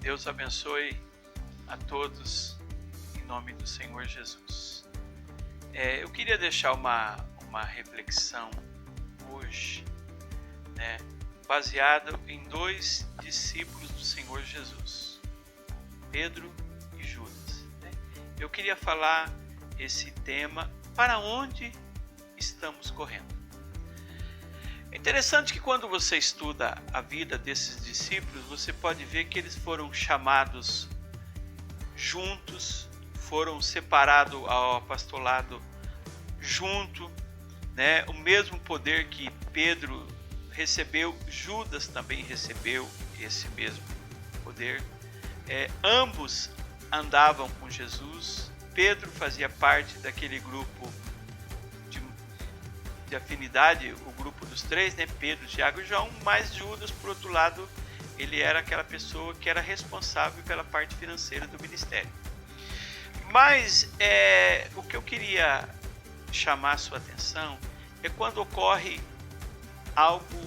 Deus abençoe a todos em nome do Senhor Jesus. Eu queria deixar uma reflexão hoje, baseado em dois discípulos do Senhor Jesus, Pedro e Judas. Eu queria falar esse tema: para onde estamos correndo? É interessante que quando você estuda a vida desses discípulos, você pode ver que eles foram chamados juntos, foram separados ao apostolado junto, O mesmo poder que Pedro recebeu, Judas também recebeu esse mesmo poder. Ambos andavam com Jesus. Pedro fazia parte daquele grupo de afinidade, o grupo dos três, Pedro, Tiago e João, mas Judas, por outro lado, ele era aquela pessoa que era responsável pela parte financeira do ministério. Mas o que eu queria chamar a sua atenção é quando ocorre algo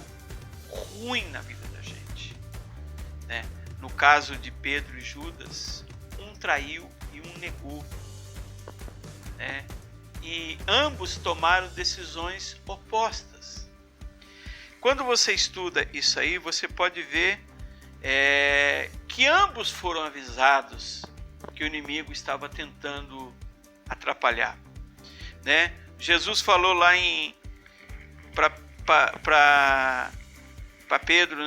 ruim na vida da gente, No caso de Pedro e Judas, um traiu e um negou, E ambos tomaram decisões opostas. Quando você estuda isso aí, você pode ver que ambos foram avisados que o inimigo estava tentando atrapalhar, Jesus falou lá para Pedro,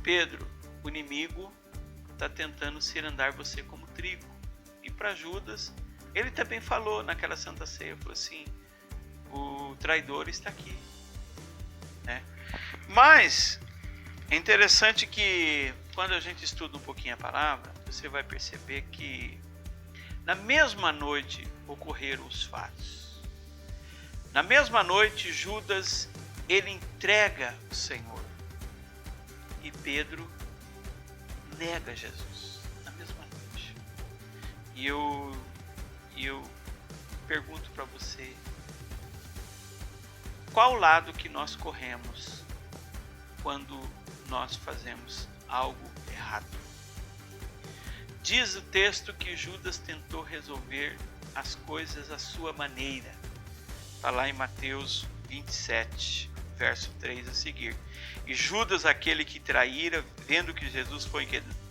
Pedro, o inimigo está tentando cirandar você como trigo. E para Judas, ele também falou naquela Santa Ceia, falou assim: o traidor está aqui, Mas é interessante que quando a gente estuda um pouquinho a palavra, você vai perceber que na mesma noite ocorreram os fatos. Na mesma noite, Judas, ele entrega o Senhor, e Pedro nega Jesus na mesma noite. E eu pergunto para você: qual lado que nós corremos quando nós fazemos algo errado? Diz o texto que Judas tentou resolver as coisas à sua maneira. Está lá em Mateus 27, verso 3 a seguir. E Judas, aquele que traíra, vendo que Jesus foi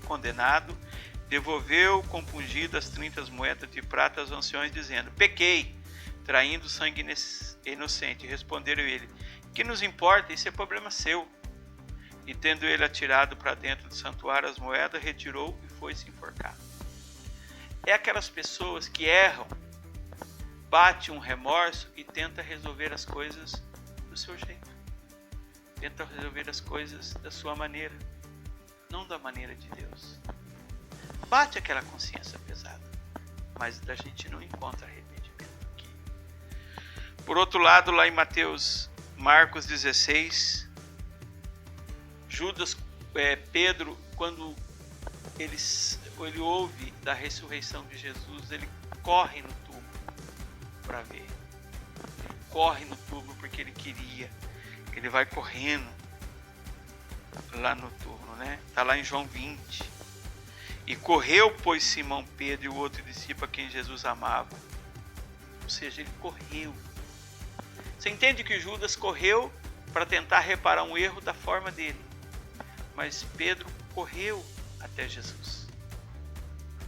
condenado, devolveu compungido as 30 moedas de prata aos anciões, dizendo: pequei, traindo sangue inocente. Responderam ele: que nos importa? Isso é problema seu. E tendo ele atirado para dentro do santuário as moedas, retirou e foi se enforcar. É aquelas pessoas que erram, bate um remorso e tenta resolver as coisas do seu jeito. Tenta resolver as coisas da sua maneira, não da maneira de Deus. Bate aquela consciência pesada, mas a gente não encontra arrependimento aqui. Por outro lado, lá em Marcos 16, Pedro, quando ele ouve da ressurreição de Jesus, ele corre no túmulo para ver. Ele corre no túmulo porque ele queria. Ele vai correndo lá no túmulo, Está lá em João 20. E correu, pois, Simão Pedro e o outro discípulo a quem Jesus amava. Ou seja, ele correu. Você entende que Judas correu para tentar reparar um erro da forma dele. Mas Pedro correu até Jesus.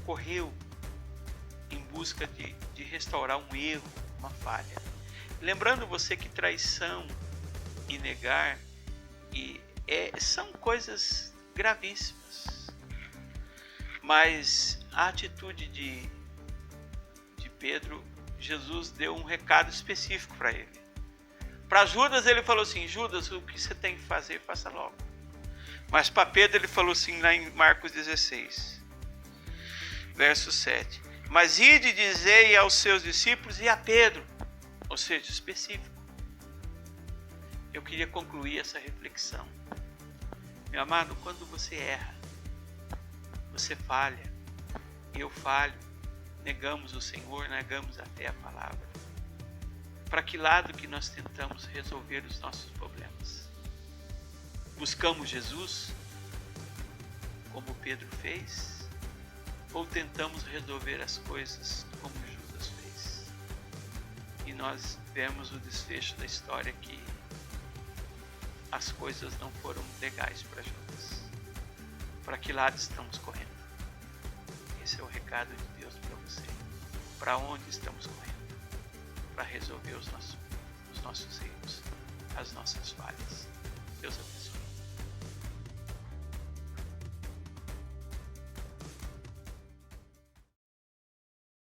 Correu em busca de restaurar um erro, uma falha. Lembrando você que traição e negar são coisas gravíssimas. Mas a atitude de Pedro, Jesus deu um recado específico para ele. Para Judas ele falou assim: Judas, o que você tem que fazer, faça logo. Mas para Pedro ele falou assim lá em Marcos 16, verso 7. Mas ide e dizei aos seus discípulos e a Pedro, ou seja, específico. Eu queria concluir essa reflexão. Meu amado, quando você erra, você falha, eu falho, negamos o Senhor, negamos até a palavra. Para que lado que nós tentamos resolver os nossos problemas? Buscamos Jesus como Pedro fez? Ou tentamos resolver as coisas como Judas fez? E nós vemos o desfecho da história que as coisas não foram legais para Judas. Para que lado estamos correndo? Esse é o recado de Deus para você. Para onde estamos correndo? Para resolver os nossos erros, as nossas falhas. Deus abençoe.